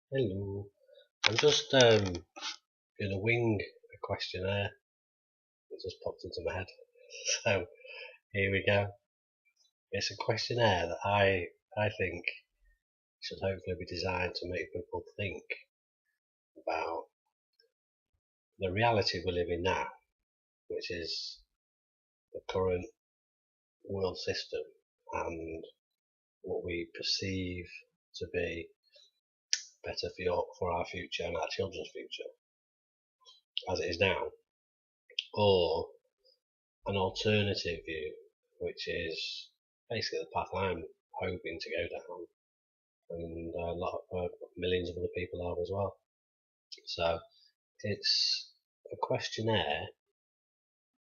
Hello. I'm just gonna wing a questionnaire. It just popped into my head. So here we go. It's a questionnaire that I think should hopefully be designed to make people think about the reality we live in now, which is the current world system and what we perceive to be better for our future and our children's future as it is now, or an alternative view, which is basically the path I'm hoping to go down, and a lot of millions of other people are as well. So it's a questionnaire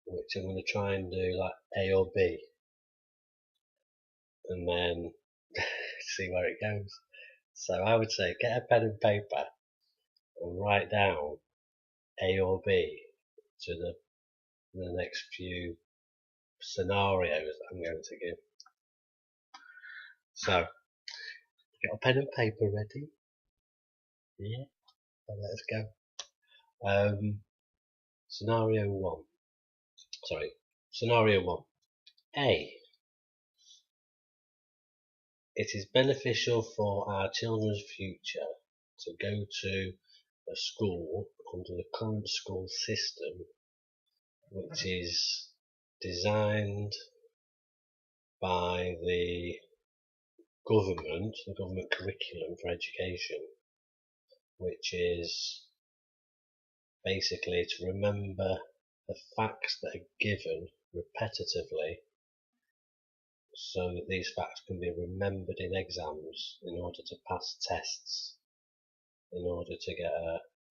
which I'm going to try and do like A or B, and then see where it goes. So I would say get a pen and paper and write down A or B to the next few scenarios that I'm going to give. So get a pen and paper ready. Yeah, let's go. Scenario one. Scenario one. A. It is beneficial for our children's future to go to a school under the current school system, which is designed by the government curriculum for education, which is basically to remember the facts that are given repetitively so that these facts can be remembered in exams in order to pass tests, in order to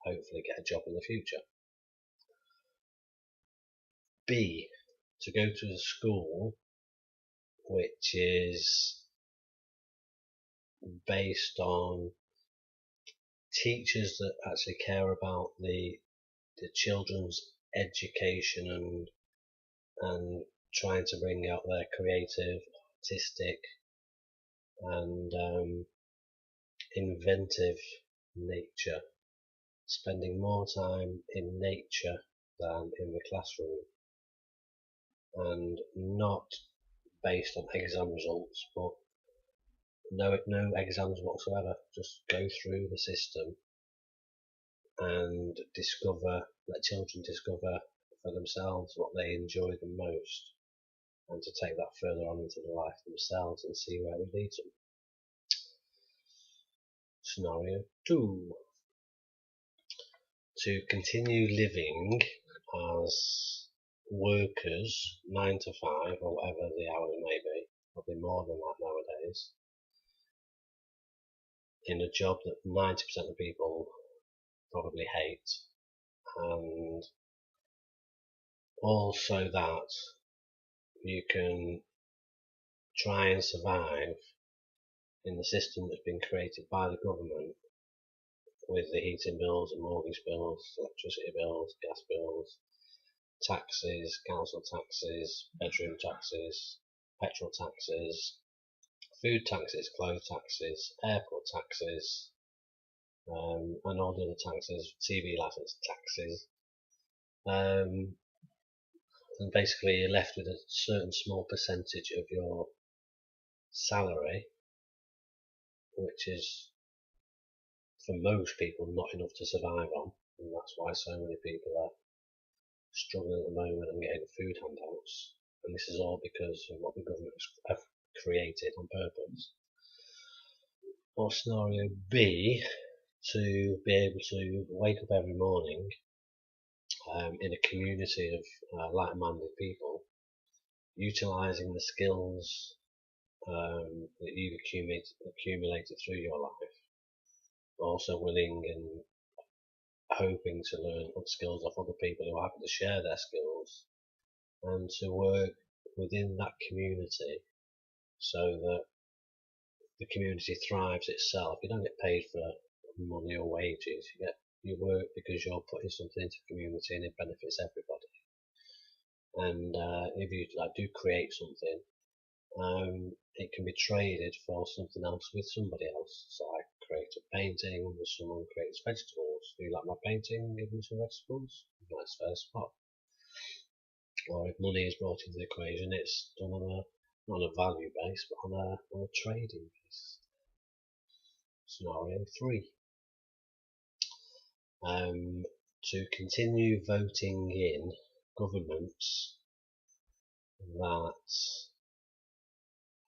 hopefully get a job in the future. B, to go to a school which is based on teachers that actually care about the children's education and trying to bring out their creative, artistic and inventive nature, spending more time in nature than in the classroom, and not based on exam results, but no exams whatsoever. Just go through the system and let children discover for themselves what they enjoy the most, and to take that further on into their life themselves and see where it leads them. Scenario 2. To continue living as workers 9 to 5 or whatever the hours may be, probably more than that nowadays, in a job that 90% of people probably hate, and also that you can try and survive in the system that's been created by the government, with the heating bills and mortgage bills, electricity bills, gas bills, taxes, council taxes, bedroom taxes, petrol taxes, food taxes, clothes taxes, airport taxes, and all the other taxes, TV license taxes, and basically you're left with a certain small percentage of your salary, which is for most people not enough to survive on, and that's why so many people are struggling at the moment and getting food handouts, and this is all because of what the government have created on purpose. Or scenario B, to be able to wake up every morning in a community of like-minded people, utilising the skills that you've accumulated through your life, but also willing and hoping to learn skills off other people who are happy to share their skills, and to work within that community so that the community thrives itself. You don't get paid for money or wages. You work because you're putting something into the community and it benefits everybody. And if you do create something, it can be traded for something else with somebody else. So I create a painting, and someone creates vegetables. Do you like my painting? Give me some vegetables. Nice first spot. Or if money is brought into the equation, it's done on a not on a value base, but on a trading base. Scenario 3. To continue voting in governments that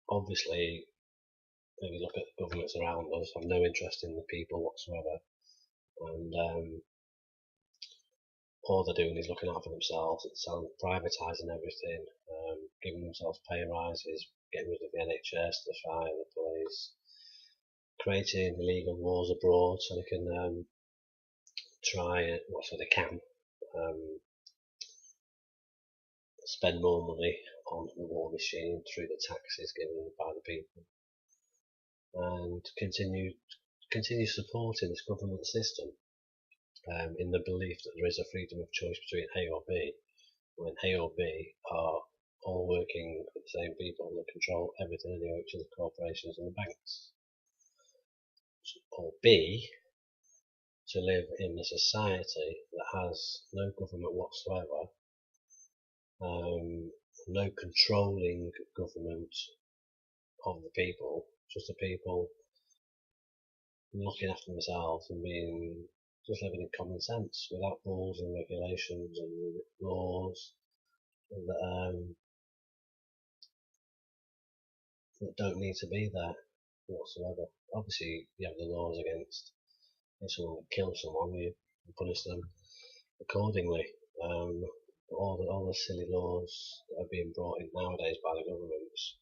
obviously, if you look at the governments around us, have no interest in the people whatsoever, and all they're doing is looking out for themselves, privatising everything, giving themselves pay rises, getting rid of the NHS, the fire, the police, creating illegal wars abroad so they can so they can spend more money on the war machine through the taxes given by the people, and continue supporting this government system in the belief that there is a freedom of choice between A or B, when A or B are all working for the same people that control everything anyway, which are the corporations and the banks. Or B, to live in a society that has no government whatsoever, no controlling government of the people, just the people looking after themselves and just living in common sense without rules and regulations and laws that don't need to be there whatsoever. Obviously, you have the laws against if someone kills someone, you punish them accordingly. But all the silly laws that are being brought in nowadays by the governments,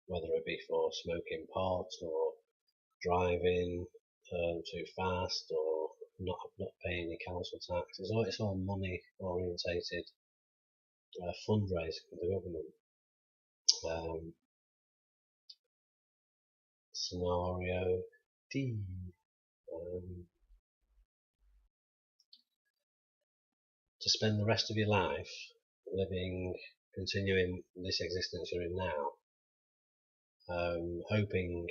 whether it be for smoking pot or driving too fast or not paying your council tax, it's all money orientated fundraising for the government. Scenario D. To spend the rest of your life continuing this existence you're in now, hoping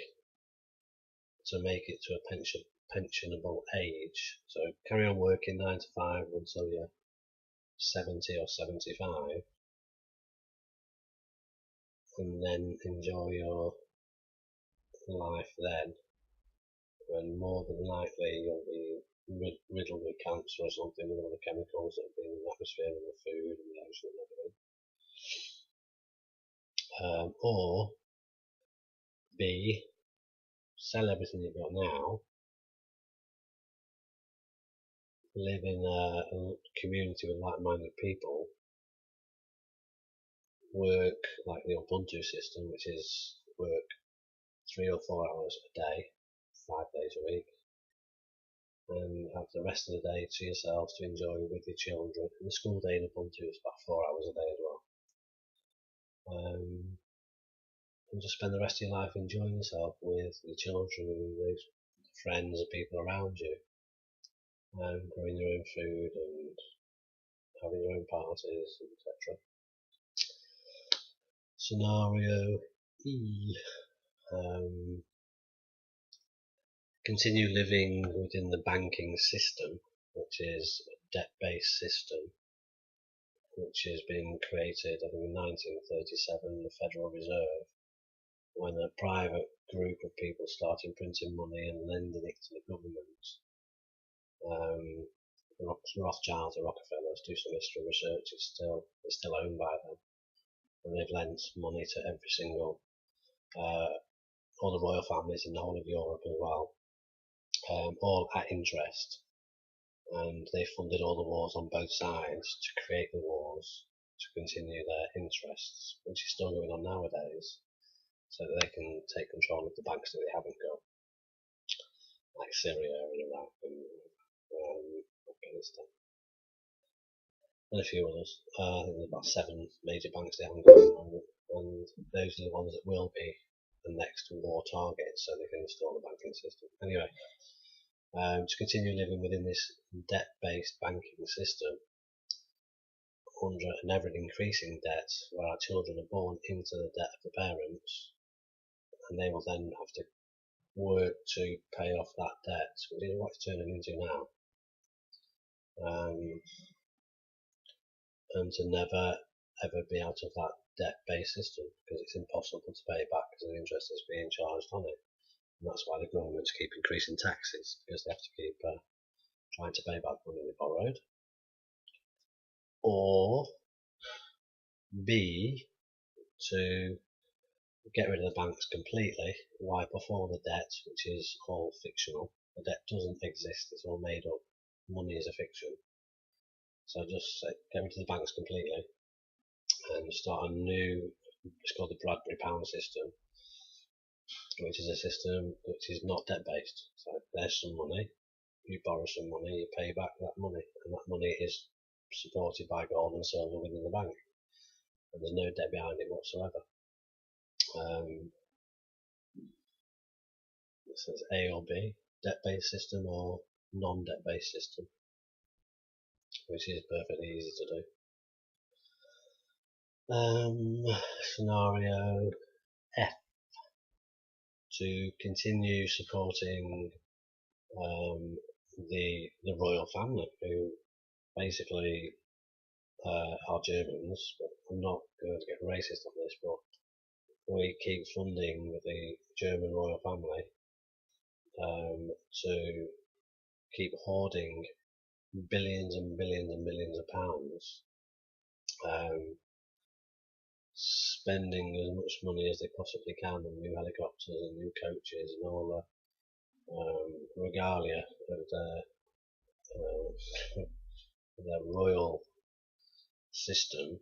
to make it to a pensionable age. So carry on working 9 to 5 until you're 70 or 75, and then enjoy your life then, when more than likely you'll be riddled with cancer or something with all the chemicals that have been in the atmosphere and the food and the ocean and everything. Or B, sell everything you've got now, live in a community with like-minded people, work like the Ubuntu system, which is work 3 or 4 hours a day, 5 days a week, and have the rest of the day to yourselves to enjoy with your children. And the school day in Ubuntu is about 4 hours a day as well. And just spend the rest of your life enjoying yourself with your children and those friends and people around you, growing your own food and having your own parties, etc. Scenario E. Continue living within the banking system, which is a debt-based system, which has been created, I think, in 1937, the Federal Reserve, when a private group of people started printing money and lending it to the government. Rothschilds or Rockefellers, do some history research, it's still owned by them, and they've lent money to every single all the royal families in the whole of Europe as well, all at interest, and they funded all the wars on both sides to create the wars to continue their interests, which is still going on nowadays, so that they can take control of the banks that they haven't got, like Syria and Iraq and Afghanistan, and a few others. I think there's about 7 major banks they haven't got at the moment, and those are the ones that will be the next war targets, so they can install the banking system. Anyway, to continue living within this debt-based banking system under an ever-increasing debt, where our children are born into the debt of the parents, and they will then have to work to pay off that debt, which is what it's turning into now, and to never ever be out of that debt-based system, because it's impossible to pay back because the interest is being charged on it. And that's why the governments keep increasing taxes, because they have to keep trying to pay back money they borrowed. Or B, to get rid of the banks completely, wipe off all the debt, which is all fictional. The debt doesn't exist, it's all made up. Money is a fiction. So just get rid of the banks completely and start a new, it's called the Bradbury pound system, which is a system which is not debt based. So there's some money, you borrow some money, you pay back that money, and that money is supported by gold and silver within the bank, and there's no debt behind it whatsoever. It says A or B, debt-based system or non-debt-based system, which is perfectly easy to do. Scenario F, to continue supporting the royal family, who basically are Germans. But I'm not going to get racist on this, but we keep funding the German royal family to keep hoarding billions and billions and billions of pounds, spending as much money as they possibly can on new helicopters and new coaches and all the regalia of their royal system.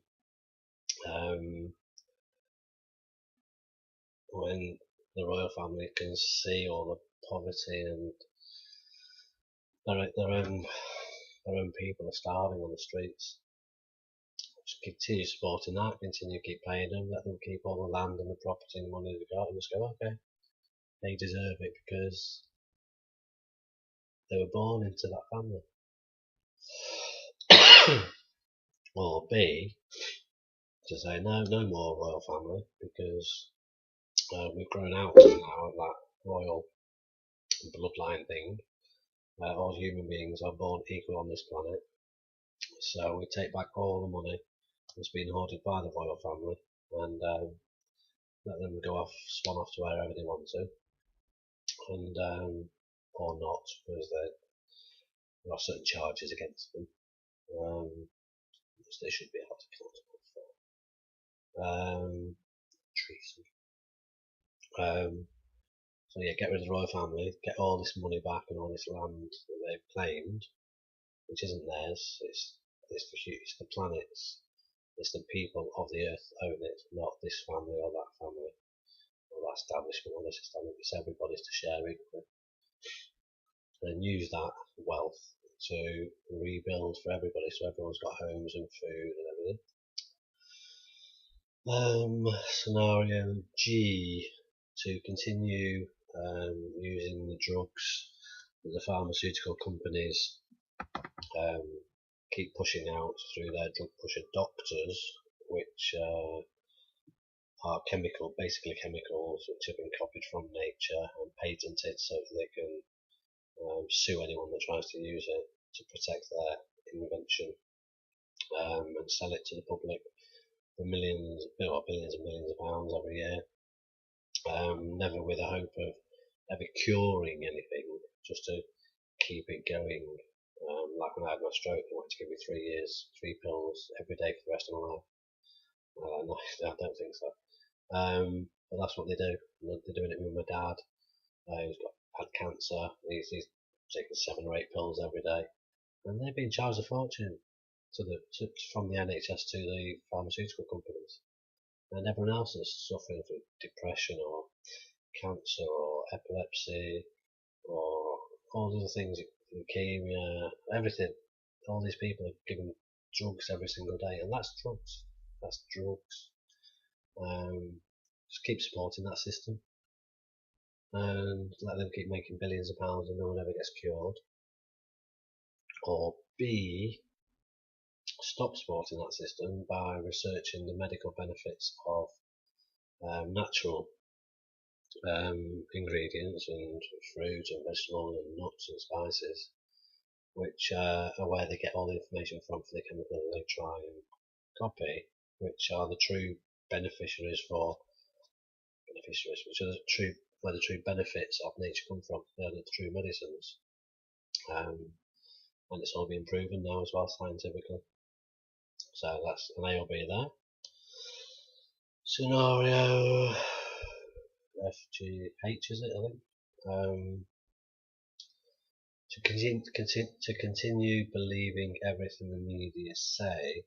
When the royal family can see all the poverty and their own people are starving on the streets, just continue supporting that, continue keep paying them, let them keep all the land and the property and the money they've got, and just go, okay, they deserve it because they were born into that family. Or B, to say no more royal family, because we've grown out now of that royal bloodline thing. All human beings are born equal on this planet, so we take back all the money that's been hoarded by the royal family and let them go off, swan off to wherever they want to, and or not, because there are certain charges against them, which they should be held accountable for. Treason. So yeah, get rid of the royal family, get all this money back and all this land that they've claimed, which isn't theirs. It's the planet's. It's the people of the earth own it, not this family or that family or that establishment or this establishment. It's everybody's to share equally, and use that wealth to rebuild for everybody, so everyone's got homes and food and everything. Scenario G, to continue using the drugs that the pharmaceutical companies keep pushing out through their drug pusher doctors, which are basically chemicals which have been copied from nature and patented so that they can sue anyone that tries to use it to protect their invention, and sell it to the public for billions and millions of pounds every year, never with a hope of ever curing anything, just to keep it going. Like when I had my stroke, they wanted to give me 3 pills every day for the rest of my life. No, I don't think so. But that's what they do. They're doing it with my dad, who's had cancer. He's taking 7 or 8 pills every day, and they've been charged a fortune from the NHS to the pharmaceutical companies. And everyone else is suffering from depression or cancer or epilepsy or all the other things, leukemia, everything. All these people are given drugs every single day, and that's drugs. That's drugs. Just keep supporting that system and let them keep making billions of pounds and no one ever gets cured. Or B, stop supporting that system by researching the medical benefits of natural ingredients and fruit and vegetables and nuts and spices, which are where they get all the information from for the chemical they try and copy, which are the true beneficiaries, which are where the true benefits of nature come from. They're the true medicines, and it's all being proven now as well scientifically. So that's an A or B there. Scenario FGH, is it? I think. To continue believing everything the media say,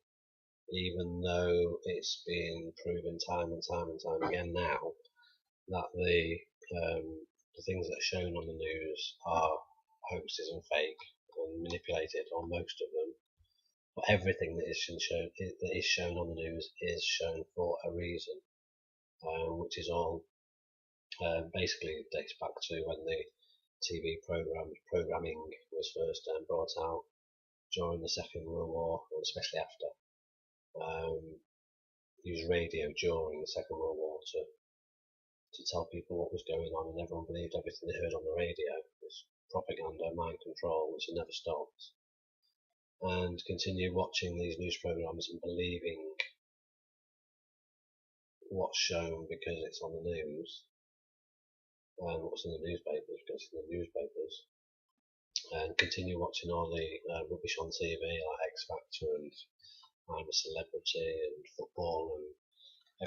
even though it's been proven time and time again now that the things that are shown on the news are hoaxes and fake and manipulated, or most of them. But everything that is shown on the news is shown for a reason, which is all basically dates back to when the TV programming was first brought out during the Second World War, and especially after. Used radio during the Second World War to tell people what was going on, and everyone believed everything they heard on the radio. It's propaganda, mind control, which never stopped. And continue watching these news programs and believing what's shown because it's on the news, and what's in the newspapers because it's in the newspapers, and continue watching all the rubbish on TV like X Factor and I'm a Celebrity and football and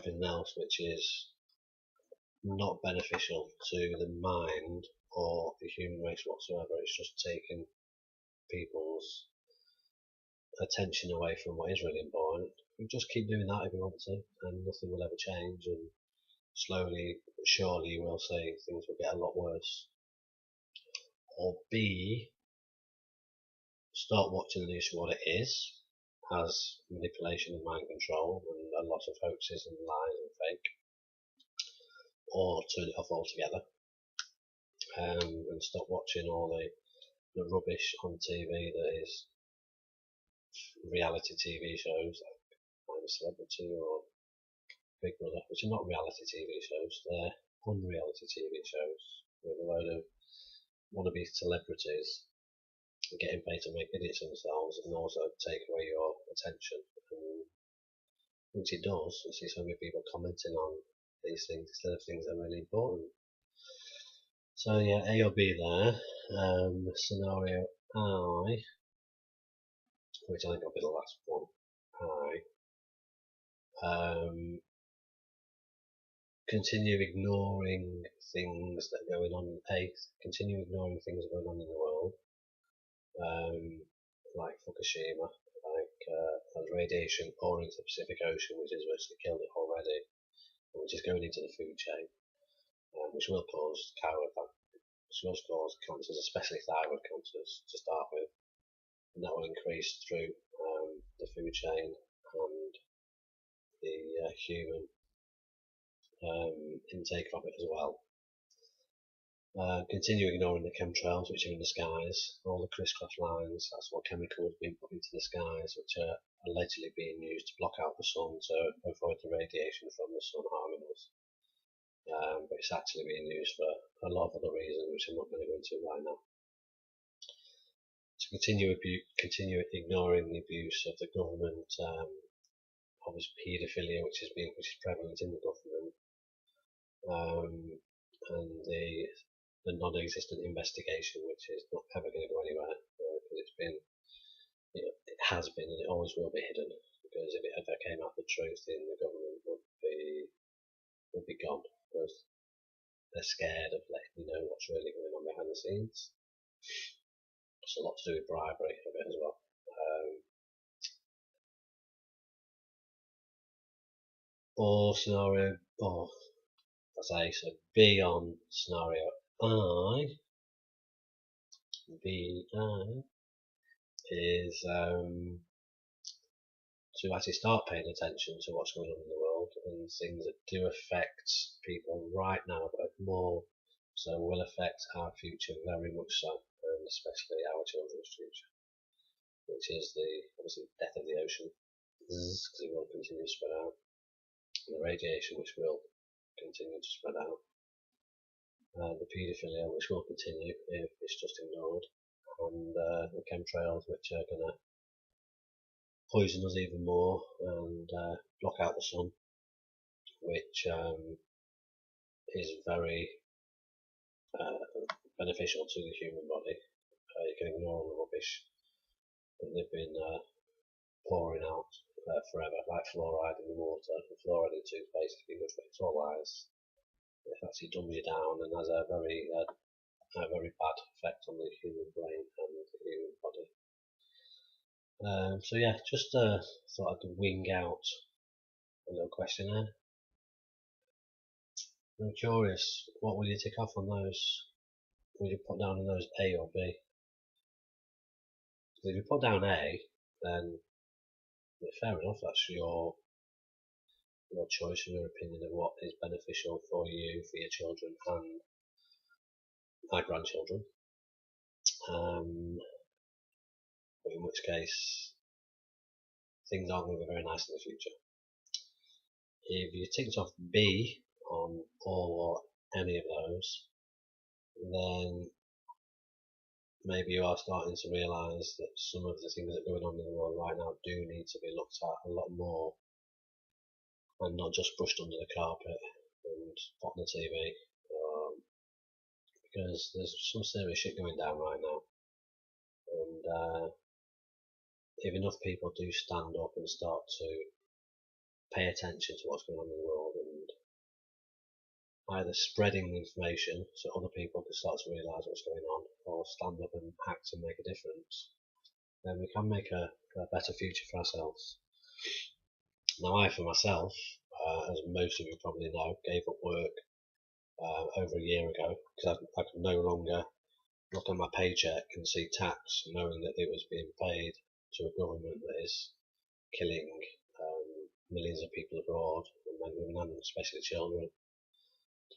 everything else, which is not beneficial to the mind or the human race whatsoever. It's just taking people's attention away from what is really important. We just keep doing that if we want to, and nothing will ever change, and slowly but surely you will see things will get a lot worse. Or B, start watching the news for what it is, as manipulation and mind control and a lot of hoaxes and lies and fake, or turn it off altogether, and stop watching all the rubbish on TV that is reality TV shows like I'm a Celebrity or Big Brother, which are not reality TV shows, they're unreality TV shows with a load of wannabe celebrities getting paid to make idiots of themselves and also take away your attention. And once it does, you see so many people commenting on these things instead of things that are really important. So yeah, A or B there. Scenario I, which I think will be the last one. I continue ignoring things that are going on. Continue ignoring things that are going on in the world, like Fukushima, like radiation pouring into the Pacific Ocean, which has virtually killed it already, which is going into the food chain, which will cause cancers, especially thyroid cancers to start with, and that will increase through the food chain and the human intake of it as well. Continue ignoring the chemtrails which are in the skies, all the crisscross lines. That's what chemicals being put into the skies, which are allegedly being used to block out the sun to avoid the radiation from the sun harming us. But it's actually being used for a lot of other reasons, which I'm not going to go into right now. To continue ignoring the abuse of the government, obviously paedophilia, which is prevalent in the government, and the non-existent investigation, which is not ever going to go anywhere, because it has been, and it always will be hidden. Because if it ever came out the truth, then the government would be gone, because they're scared of letting you know what's really going on behind the scenes. It's a lot to do with bribery of it as well. Or scenario, so B on scenario I. B is to actually start paying attention to what's going on in the world and things that do affect people right now, but more so will affect our future very much so, and especially our children's future, which is obviously death of the ocean, because it will continue to spread out, and the radiation which will continue to spread out, the paedophilia, which will continue if it's just ignored, and the chemtrails, which are going to poison us even more and block out the sun, which is very beneficial to the human body. You can ignore all the rubbish that they've been pouring out forever, like fluoride in the water. And fluoride in toothpaste has been good for it. It's all lies. It actually dumbs you down and has a very bad effect on the human brain and the human body. So yeah, just thought I'd wing out a little questionnaire. I'm curious, what will you tick off on those? Will you put down on those A or B? If you put down A, then fair enough, that's your choice and your opinion of what is beneficial for you, for your children and my grandchildren. But in which case, things aren't going to be very nice in the future. If you ticked off B on all or any of those, then maybe you are starting to realise that some of the things that are going on in the world right now do need to be looked at a lot more and not just brushed under the carpet and put on the TV, because there's some serious shit going down right now, and if enough people do stand up and start to pay attention to what's going on in the world and either spreading information so other people can start to realise what's going on, or stand up and act and make a difference, then we can make a better future for ourselves. Now, I, for myself, as most of you probably know, gave up work over a year ago because I could no longer look at my paycheck and see tax, knowing that it was being paid to a government that is killing millions of people abroad, and men, women, and especially children.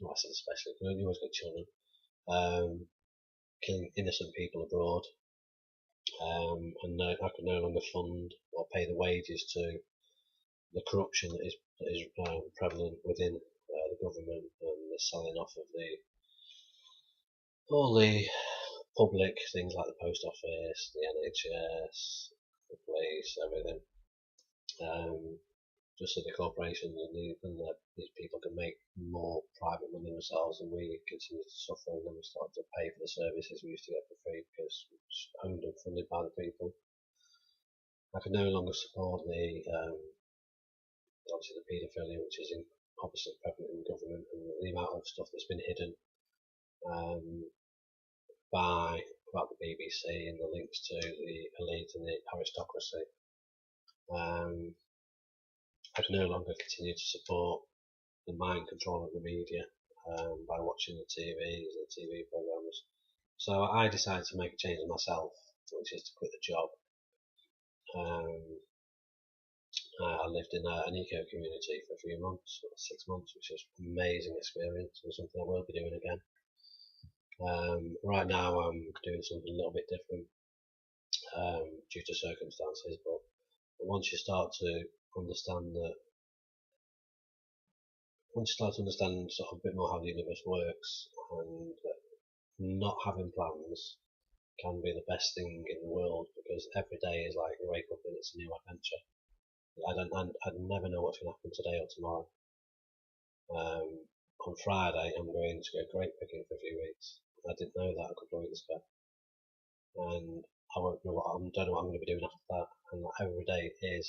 I said especially, because you always got children. Killing innocent people abroad, and I could no longer fund or pay the wages to the corruption that is prevalent within the government, and the selling off of all the public things like the post office, the NHS, the police, everything. Just so the corporations and these people can make more private money themselves, and we continue to suffer, and then we start to pay for the services we used to get for free because it's owned and funded by the people. I can no longer support obviously the paedophilia, which is obviously prevalent in government, and the amount of stuff that's been hidden about the BBC and the links to the elite and the aristocracy. I can no longer continue to support the mind control of the media by watching the TV programs. So I decided to make a change in myself, which is to quit the job. I lived in an eco community for a few months, 6 months, which was an amazing experience and something I will be doing again. Right now I'm doing something a little bit different due to circumstances, but once you start to understand sort of a bit more how the universe works, and not having plans can be the best thing in the world, because every day is like you wake up and it's a new adventure. I never know what's going to happen today or tomorrow. On Friday I'm going to go grape picking for a few weeks. I didn't know that a couple of weeks ago, and I don't know what I'm going to be doing after that. And like, every day is,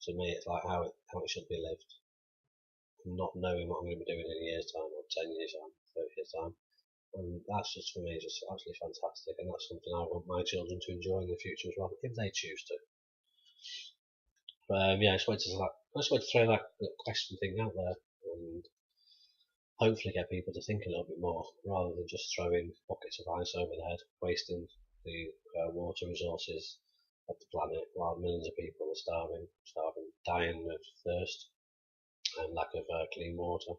to me, it's like how it should be lived. Not knowing what I'm going to be doing in a year's time, or 10 years time, 30 years time, and that's just, for me, just absolutely fantastic, and that's something I want my children to enjoy in the future as well, if they choose to. Yeah, I just wanted to throw that question thing out there, and hopefully get people to think a little bit more, rather than just throwing buckets of ice over their head, wasting the water resources of the planet while millions of people are starving, dying of thirst and lack of clean water,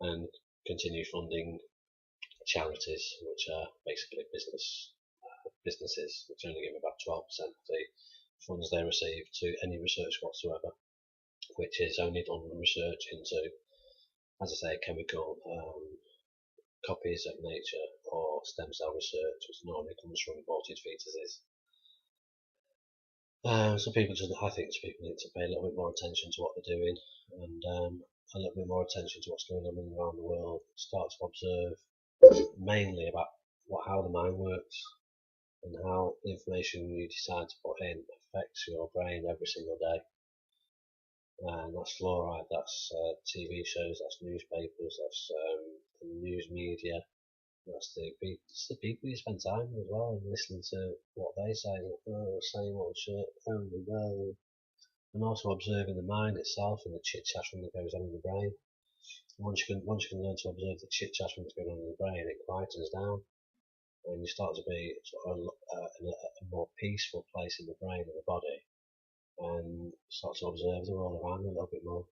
and continue funding charities, which are basically businesses which only give about 12% of the funds they receive to any research whatsoever, which is only done research into, as I say, chemical copies of nature or stem cell research, which normally comes from aborted fetuses. Some people I think people need to pay a little bit more attention to what they're doing, and a little bit more attention to what's going on around the world. Start to observe mainly about how the mind works and how the information you decide to put in affects your brain every single day. And that's fluoride, that's TV shows, that's newspapers, that's the news media, that's the people you spend time with as well, and listening to what they say, same old shit, and also observing the mind itself and the chit chattering that goes on in the brain. Once you can learn to observe the chit chattering that's going on in the brain, it quietens down, and you start to be sort of in a more peaceful place in the brain and the body, and start to observe the world around you a little bit more,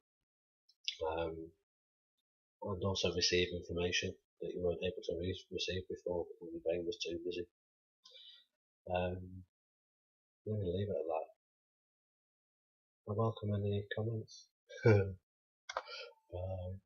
and also receive information that you weren't able to receive before because your brain was too busy. I'm going to leave it at that. I welcome any comments. Bye.